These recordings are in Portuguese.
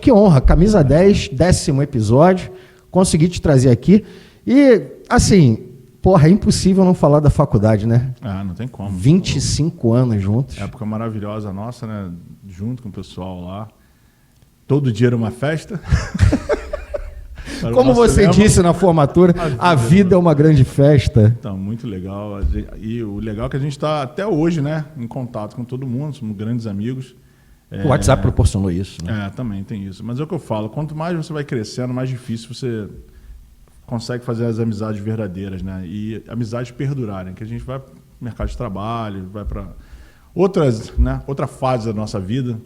Que honra, camisa 10, 10º episódio, consegui te trazer aqui. E, assim, porra, é impossível não falar da faculdade, né? Ah, não tem como. 25 anos juntos. Época maravilhosa nossa, né? Junto com o pessoal lá. Todo dia era uma festa. Como você disse na formatura, a vida é uma grande festa. Então, muito legal. E o legal é que a gente está até hoje, né? Em contato com todo mundo, somos grandes amigos. O WhatsApp proporcionou isso, né? Também tem isso. Mas é o que eu falo, quanto mais você vai crescendo, mais difícil você consegue fazer as amizades verdadeiras, né? E amizades perdurarem, que a gente vai para o mercado de trabalho, vai para outra fase da nossa vida.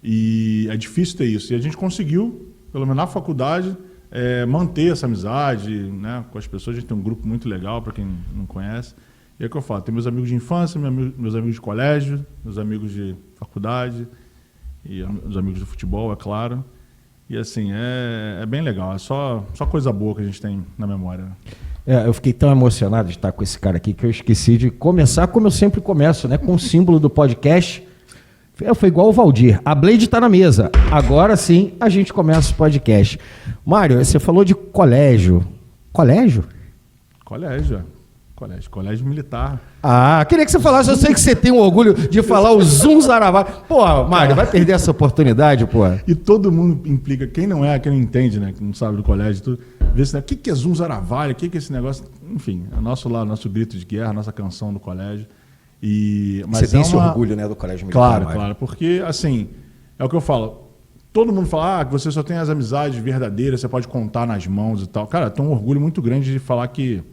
E é difícil ter isso. E a gente conseguiu, pelo menos na faculdade, manter essa amizade, né, com as pessoas. A gente tem um grupo muito legal, para quem não conhece. E é o que eu falo, tem meus amigos de infância, meus amigos de colégio, meus amigos de faculdade, e os amigos do futebol, é claro. E assim, é bem legal, é só coisa boa que a gente tem na memória. Eu fiquei tão emocionado de estar com esse cara aqui que eu esqueci de começar como eu sempre começo, né? Com o símbolo do podcast. Foi igual o Valdir. A Blade está na mesa. Agora sim a gente começa o podcast. Mário, você falou de colégio. Colégio? Colégio militar. Ah, queria que você falasse. Eu sei que você tem um orgulho de falar o Zum Zaravalho. Pô, Mário, vai perder essa oportunidade, pô. E todo mundo implica. Quem não não entende, né? Que não sabe do colégio, tudo. Vê se, né, o que é Zum Zaravalho? O que é esse negócio? Enfim, é nosso grito de guerra, nossa canção do colégio. Mas você tem esse orgulho, né, do colégio militar? Claro. Porque, assim, é o que eu falo. Todo mundo fala que você só tem as amizades verdadeiras, você pode contar nas mãos e tal. Cara, eu tenho um orgulho muito grande de falar que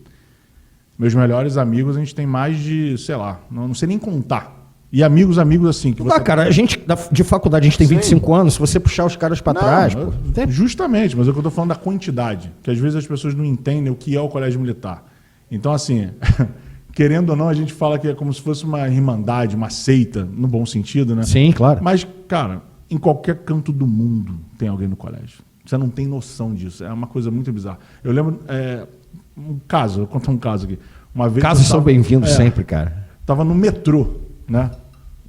meus melhores amigos, a gente tem mais de, sei lá, não sei nem contar. E amigos assim. Que você... cara, a gente de faculdade, a gente tem 25 anos, se você puxar os caras para trás... Pô, justamente, mas é o que eu estou falando da quantidade. Que às vezes as pessoas não entendem o que é o colégio militar. Então, assim, querendo ou não, a gente fala que é como se fosse uma irmandade, uma seita, no bom sentido, né? Sim, claro. Mas, cara, em qualquer canto do mundo tem alguém no colégio. Você não tem noção disso. É uma coisa muito bizarra. Eu lembro... vou contar um caso aqui. Casos são bem-vindos sempre, cara. Tava no metrô, né?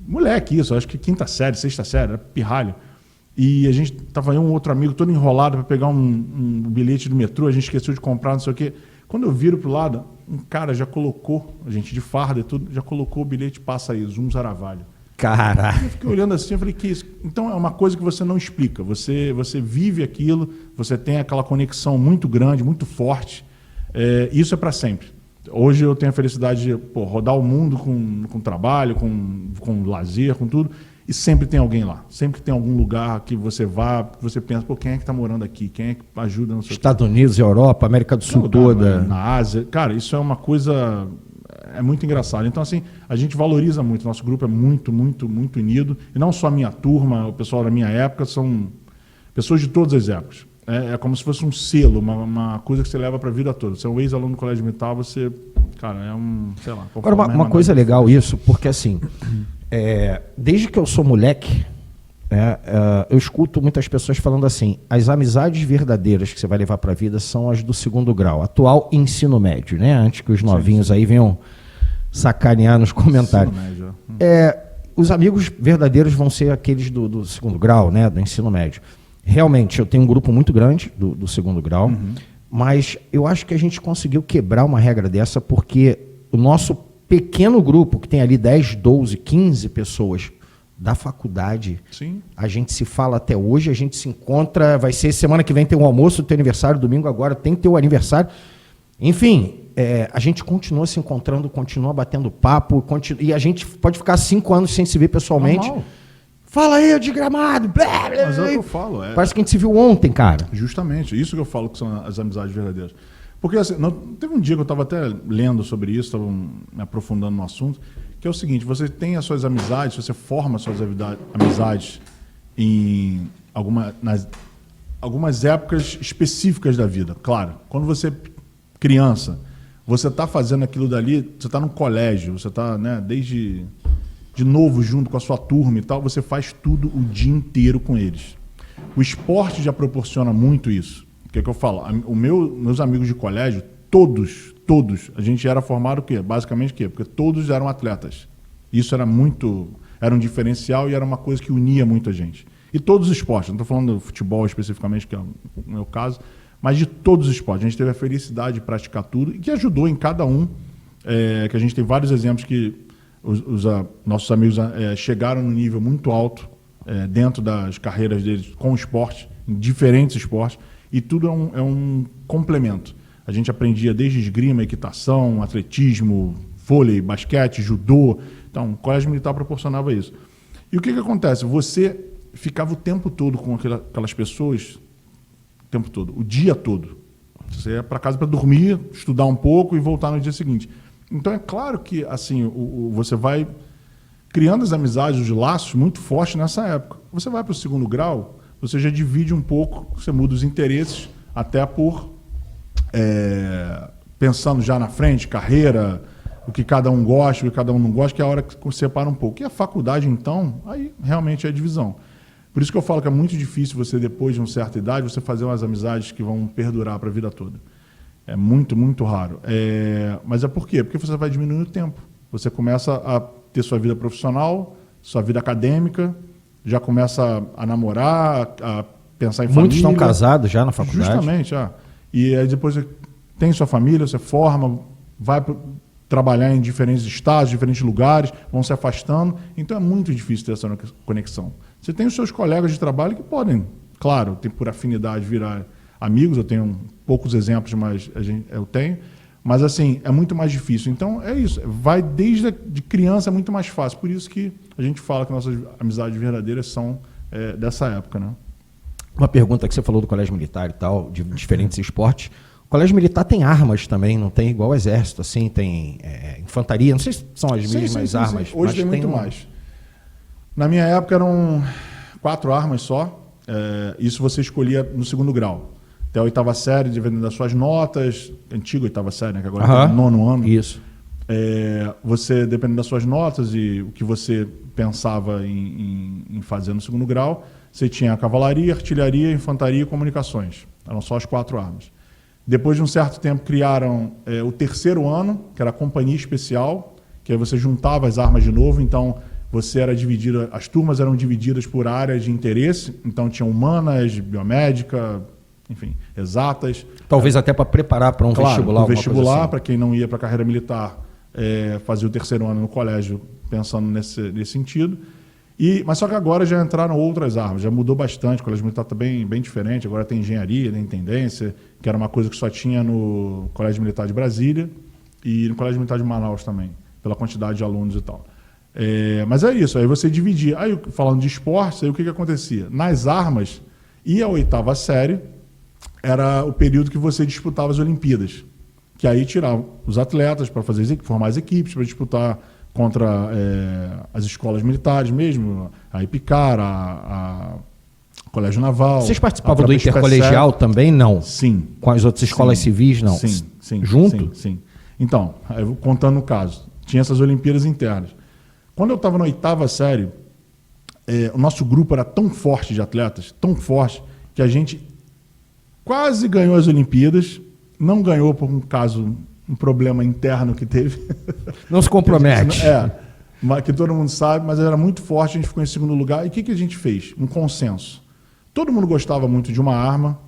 Moleque isso, acho que quinta série, sexta série, era pirralho. E a gente tava eu um outro amigo todo enrolado para pegar um bilhete do metrô, a gente esqueceu de comprar, não sei o quê. Quando eu viro pro lado, um cara já colocou, a gente de farda e tudo, já colocou o bilhete, passa aí, Zum Zaravalho. Caraca. Eu fiquei olhando assim, eu falei, que isso? Então é uma coisa que você não explica. Você vive aquilo, você tem aquela conexão muito grande, muito forte. Isso é para sempre. Hoje eu tenho a felicidade de rodar o mundo com trabalho, com lazer, com tudo, e sempre tem alguém lá. Sempre tem algum lugar que você vá, você pensa, quem é que está morando aqui? Quem é que ajuda? Não sei Estados Unidos, Europa, América do Sul toda. Na Ásia. Cara, isso é uma coisa... É muito engraçado. Então, assim, a gente valoriza muito. Nosso grupo é muito, muito, muito unido. E não só a minha turma, o pessoal da minha época, são pessoas de todas as épocas. É como se fosse um selo, uma coisa que você leva para a vida toda. Você é um ex-aluno do colégio militar, você... Cara, sei lá... Agora, uma coisa legal isso, porque assim, desde que eu sou moleque, eu escuto muitas pessoas falando assim, as amizades verdadeiras que você vai levar para a vida são as do segundo grau, atual ensino médio, né? Antes que os novinhos aí venham sacanear nos comentários. Ensino médio. Os amigos verdadeiros vão ser aqueles do segundo grau, né? Do ensino médio. Realmente, eu tenho um grupo muito grande do segundo grau, mas eu acho que a gente conseguiu quebrar uma regra dessa porque o nosso pequeno grupo, que tem ali 10, 12, 15 pessoas da faculdade, sim, a gente se fala até hoje, a gente se encontra, vai ser semana que vem tem um almoço, teu aniversário, domingo agora tem teu aniversário. Enfim, a gente continua se encontrando, continua batendo papo, e a gente pode ficar 5 anos sem se ver pessoalmente. Normal. Fala aí, de Gramado. Blá, blá, mas é o que eu falo. Parece que a gente se viu ontem, cara. Justamente. Isso que eu falo que são as amizades verdadeiras. Porque assim, teve um dia que eu estava até lendo sobre isso, estava me aprofundando no assunto, que é o seguinte, você tem as suas amizades, você forma as suas amizades em algumas épocas específicas da vida. Claro, quando você é criança, você está fazendo aquilo dali, você está no colégio, você está, né, desde... de novo junto com a sua turma e tal, você faz tudo o dia inteiro com eles. O esporte já proporciona muito isso. O que é que eu falo? Meus amigos de colégio, todos, a gente era formado o quê? Basicamente o quê? Porque todos eram atletas. Isso era um diferencial e era uma coisa que unia muito a gente. E todos os esportes, não estou falando do futebol especificamente, que é o meu caso, mas de todos os esportes. A gente teve a felicidade de praticar tudo e que ajudou em cada um, que a gente tem vários exemplos que nossos amigos chegaram num nível muito alto dentro das carreiras deles com o esporte, em diferentes esportes, e tudo é um complemento. A gente aprendia desde esgrima, equitação, atletismo, vôlei, basquete, judô. Então, o colégio militar proporcionava isso. E o que acontece? Você ficava o tempo todo com aquelas pessoas, o tempo todo, o dia todo. Você ia para casa para dormir, estudar um pouco e voltar no dia seguinte. Então, é claro que assim você vai criando as amizades, os laços muito fortes nessa época. Você vai para o segundo grau, você já divide um pouco, você muda os interesses, até por pensando já na frente, carreira, o que cada um gosta, o que cada um não gosta, que é a hora que você separa um pouco. E a faculdade, então, aí realmente é a divisão. Por isso que eu falo que é muito difícil você, depois de uma certa idade, você fazer umas amizades que vão perdurar para a vida toda. É muito, muito raro. Mas é por quê? Porque você vai diminuindo o tempo. Você começa a ter sua vida profissional, sua vida acadêmica, já começa a namorar, a pensar em família. Muitos estão casados já na faculdade. Justamente, E aí depois você tem sua família, você forma, vai trabalhar em diferentes estados, diferentes lugares, vão se afastando. Então é muito difícil ter essa conexão. Você tem os seus colegas de trabalho que podem, claro, por afinidade virar amigos. Eu tenho poucos exemplos, mas eu tenho. Mas assim, é muito mais difícil. Então é isso. Vai desde de criança, é muito mais fácil. Por isso que a gente fala que nossas amizades verdadeiras são dessa época, né? Uma pergunta que você falou do colégio militar e tal, de diferentes esportes. O colégio militar tem armas também, não tem igual o exército, assim, tem infantaria, não sei se são as mesmas armas. Sim. Hoje tem muito mais. Na minha época eram 4 armas só, isso você escolhia no segundo grau. Até a 8ª série, dependendo das suas notas, antiga 8ª série, né, que agora está no 9º ano. Isso. Você, dependendo das suas notas e o que você pensava em fazer no segundo grau, você tinha a cavalaria, artilharia, infantaria e comunicações. Eram só as 4 armas. Depois de um certo tempo, criaram o 3º ano, que era a companhia especial, que aí você juntava as armas de novo. Então, você era dividido, as turmas eram divididas por áreas de interesse. Então, tinha humanas, biomédica, enfim, exatas. Talvez até para preparar para um vestibular. Um vestibular, assim. Para quem não ia para a carreira militar, fazia o 3º ano no colégio, pensando nesse sentido. Mas só que agora já entraram outras armas, já mudou bastante, o colégio militar está bem diferente, agora tem engenharia, tem intendência, que era uma coisa que só tinha no Colégio Militar de Brasília e no Colégio Militar de Manaus também, pela quantidade de alunos e tal. Mas é isso, aí você dividia. Aí, falando de esportes, aí o que acontecia? Nas armas, e a 8ª série era o período que você disputava as Olimpíadas, que aí tirava os atletas para formar as equipes, para disputar contra as escolas militares mesmo, a IPCAR, a Colégio Naval. Vocês participavam do intercolegial também? Não? Sim. Com as outras escolas civis, não? Sim. Junto? Sim. Então, contando o caso, tinha essas Olimpíadas internas. Quando eu estava na 8ª série, o nosso grupo era tão forte de atletas, tão forte, que a gente quase ganhou as Olimpíadas, não ganhou por um problema interno que teve. Não se compromete. Que todo mundo sabe, mas era muito forte, a gente ficou em segundo lugar. E o que a gente fez? Um consenso. Todo mundo gostava muito de uma arma,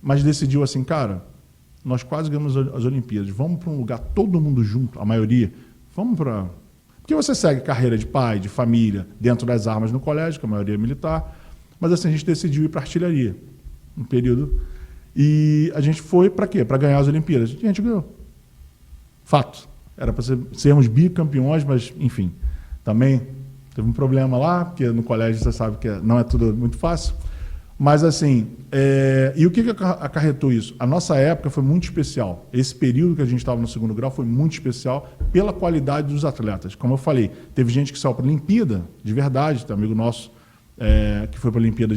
mas decidiu assim, cara, nós quase ganhamos as Olimpíadas, vamos para um lugar todo mundo junto, a maioria, vamos para... Porque você segue carreira de pai, de família, dentro das armas no colégio, que a maioria é militar, mas assim, a gente decidiu ir para artilharia, um período, e a gente foi para quê? Para ganhar as Olimpíadas. E a gente ganhou. Fato. Era para sermos bicampeões, mas, enfim, também teve um problema lá, porque no colégio você sabe que não é tudo muito fácil. Mas, assim, e o que acarretou isso? A nossa época foi muito especial. Esse período que a gente estava no segundo grau foi muito especial pela qualidade dos atletas. Como eu falei, teve gente que saiu para a Olimpíada, de verdade, tem um amigo nosso que foi para a Olimpíada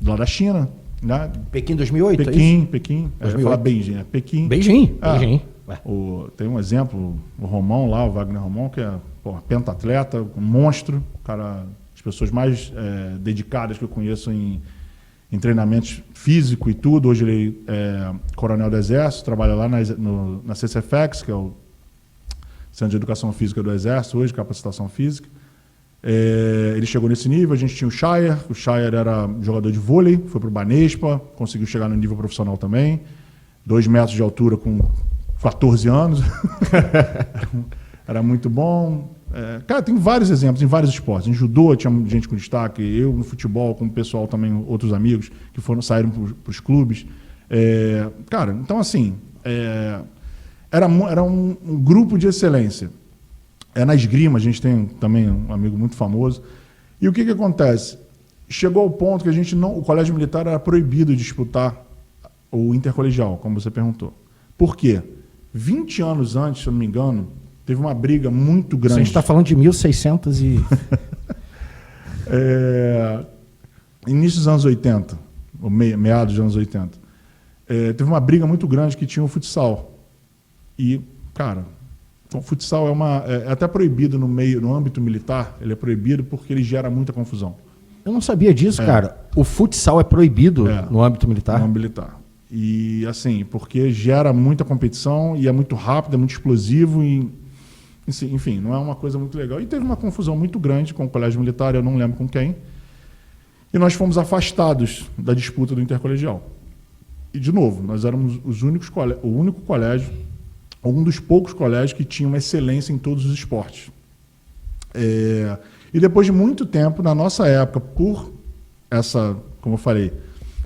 lá da China. Né? Pequim 2008? Pequim. Eu ia falar Beijing. Pequim. Beijing. Tem um exemplo, o Romão lá, o Wagner Romão, que é pentatleta, um monstro, cara, as pessoas mais dedicadas que eu conheço em treinamento físico e tudo. Hoje ele é coronel do Exército, trabalha lá na CCFEX, que é o Centro de Educação Física do Exército, hoje, capacitação física. Ele chegou nesse nível, a gente tinha o Shire era jogador de vôlei, foi para o Banespa, conseguiu chegar no nível profissional também, 2 metros de altura com 14 anos, era muito bom. Cara, tem vários exemplos em vários esportes. Em judô tinha gente com destaque, eu no futebol, como pessoal também, outros amigos que saíram para os clubes. Cara, então assim, era um grupo de excelência. Na esgrima, a gente tem também um amigo muito famoso. E o que acontece? Chegou ao ponto que o colégio militar era proibido de disputar o intercolegial, como você perguntou. Por quê? 20 anos antes, se eu não me engano, teve uma briga muito grande. A gente está falando de 1600 e... início dos anos 80, ou meados dos anos 80. Teve uma briga muito grande que tinha o futsal. E, cara, o futsal é até proibido no âmbito militar, ele é proibido porque ele gera muita confusão. Eu não sabia disso, cara. O futsal é proibido no âmbito militar? No âmbito militar. E, assim, porque gera muita competição e é muito rápido, é muito explosivo e... Enfim, não é uma coisa muito legal. E teve uma confusão muito grande com o colégio militar, eu não lembro com quem. E nós fomos afastados da disputa do intercolegial. E, de novo, nós éramos o único colégio, um dos poucos colégios que tinha uma excelência em todos os esportes. E depois de muito tempo, na nossa época, por essa, como eu falei,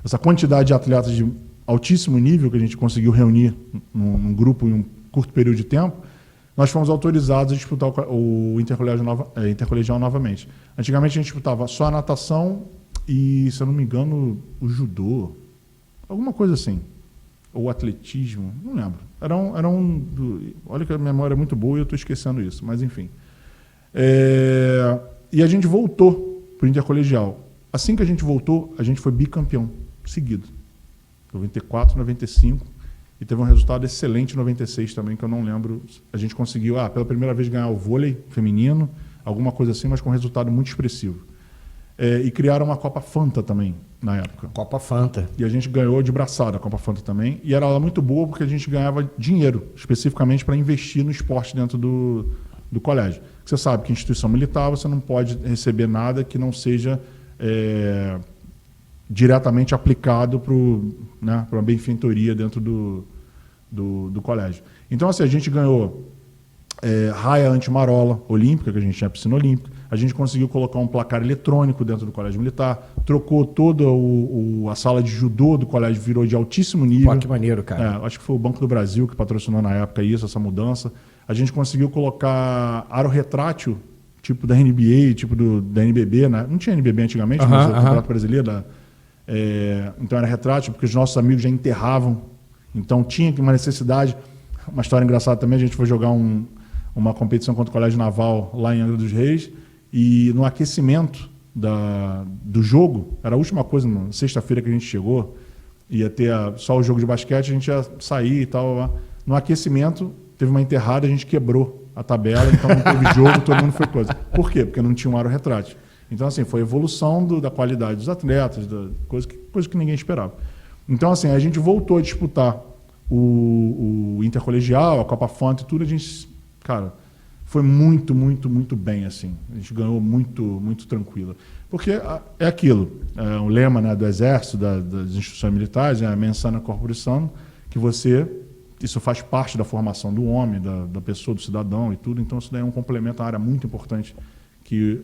essa quantidade de atletas de altíssimo nível que a gente conseguiu reunir num grupo em um curto período de tempo, nós fomos autorizados a disputar o intercolegial novamente. Antigamente a gente disputava só a natação e, se eu não me engano, o judô, alguma coisa assim, ou atletismo, não lembro. Olha que a memória é muito boa e eu estou esquecendo isso, mas enfim. E a gente voltou para o intercolegial. Assim que a gente voltou, a gente foi bicampeão seguido. 94, 95. E teve um resultado excelente em 96 também, que eu não lembro. A gente conseguiu, pela primeira vez, ganhar o vôlei feminino, alguma coisa assim, mas com um resultado muito expressivo. E criaram uma Copa Fanta também, na época. Copa Fanta. E a gente ganhou de braçada a Copa Fanta também. E era muito boa porque a gente ganhava dinheiro, especificamente para investir no esporte dentro do colégio. Você sabe que em instituição militar você não pode receber nada que não seja diretamente aplicado para uma benfeitoria dentro do colégio. Então, assim, a gente ganhou raia antimarola olímpica, que a gente tinha piscina olímpica, a gente conseguiu colocar um placar eletrônico dentro do colégio militar, trocou toda a sala de judô do colégio, virou de altíssimo nível. Pô, que maneiro, cara. Acho que foi o Banco do Brasil que patrocinou na época essa mudança. A gente conseguiu colocar aro retrátil, tipo da NBA, tipo da NBB, né? Não tinha NBB antigamente, mas o Campeonato Brasileiro... então era retrátil, porque os nossos amigos já enterravam, então tinha uma necessidade. Uma história engraçada também, a gente foi jogar uma competição contra o Colégio Naval lá em Angra dos Reis, e no aquecimento do jogo, era a última coisa, na sexta-feira que a gente chegou, ia ter só o jogo de basquete, a gente ia sair e tal. No aquecimento, teve uma enterrada, a gente quebrou a tabela, então não teve jogo, todo mundo foi coisa. Por quê? Porque não tinha um aro retrátil. Então, assim, foi a evolução da qualidade dos atletas, coisa que ninguém esperava. Então, assim, a gente voltou a disputar o intercolegial, a Copa Fanta e tudo, a gente, cara, foi muito, muito, muito bem, assim. A gente ganhou muito, muito tranquilo. Porque é aquilo, o lema, né, do Exército, das instituições militares, a mens sana corpore sano, que isso faz parte da formação do homem, da pessoa, do cidadão e tudo, então isso daí é um complemento, uma área muito importante que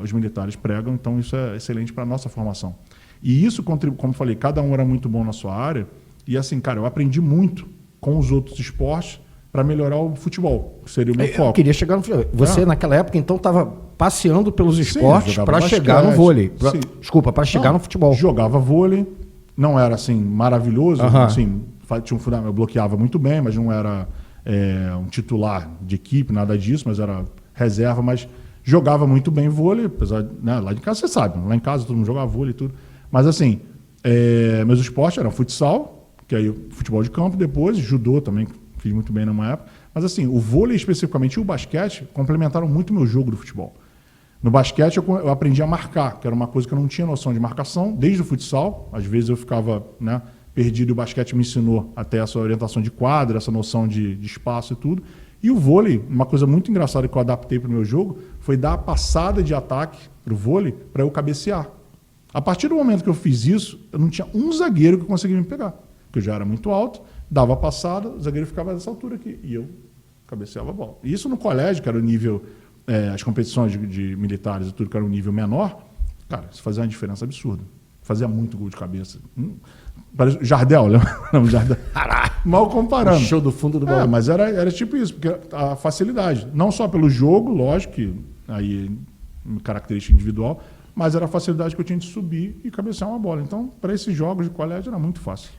os militares pregam, então isso é excelente para a nossa formação. E isso contribui, como eu falei, cada um era muito bom na sua área, e assim, cara, eu aprendi muito com os outros esportes para melhorar o futebol, que seria o meu foco. Eu queria chegar no futebol. Você, naquela época, então, estava passeando pelos esportes para chegar no vôlei. Desculpa, para chegar no futebol. Jogava vôlei, não era assim maravilhoso, assim, tinha eu bloqueava muito bem, mas não era um titular de equipe, nada disso, mas era reserva, mas jogava muito bem vôlei, apesar de, né, lá de casa você sabe, lá em casa todo mundo jogava vôlei e tudo. Mas assim, meus esportes eram futsal, que aí futebol de campo depois, judô também, fiz muito bem numa época. Mas assim, o vôlei especificamente e o basquete complementaram muito o meu jogo do futebol. No basquete eu aprendi a marcar, que era uma coisa que eu não tinha noção de marcação, desde o futsal. Às vezes eu ficava, né, perdido e o basquete me ensinou até essa orientação de quadra, essa noção de espaço e tudo. E o vôlei, uma coisa muito engraçada que eu adaptei para o meu jogo, foi dar a passada de ataque para o vôlei para eu cabecear. A partir do momento que eu fiz isso, eu não tinha um zagueiro que conseguia me pegar. Porque eu já era muito alto, dava a passada, o zagueiro ficava dessa altura aqui. E eu cabeceava a bola. E isso no colégio, que era o nível, as competições de militares e tudo, que era um nível menor, cara, isso fazia uma diferença absurda. Fazia muito gol de cabeça. Parece Jardel, lembra? Não, Jardel. Mal comparando. O show do fundo do baú. Mas era tipo isso, porque a facilidade. Não só pelo jogo, lógico, que aí característica individual, mas era a facilidade que eu tinha de subir e cabecear uma bola. Então, para esses jogos de colégio era muito fácil.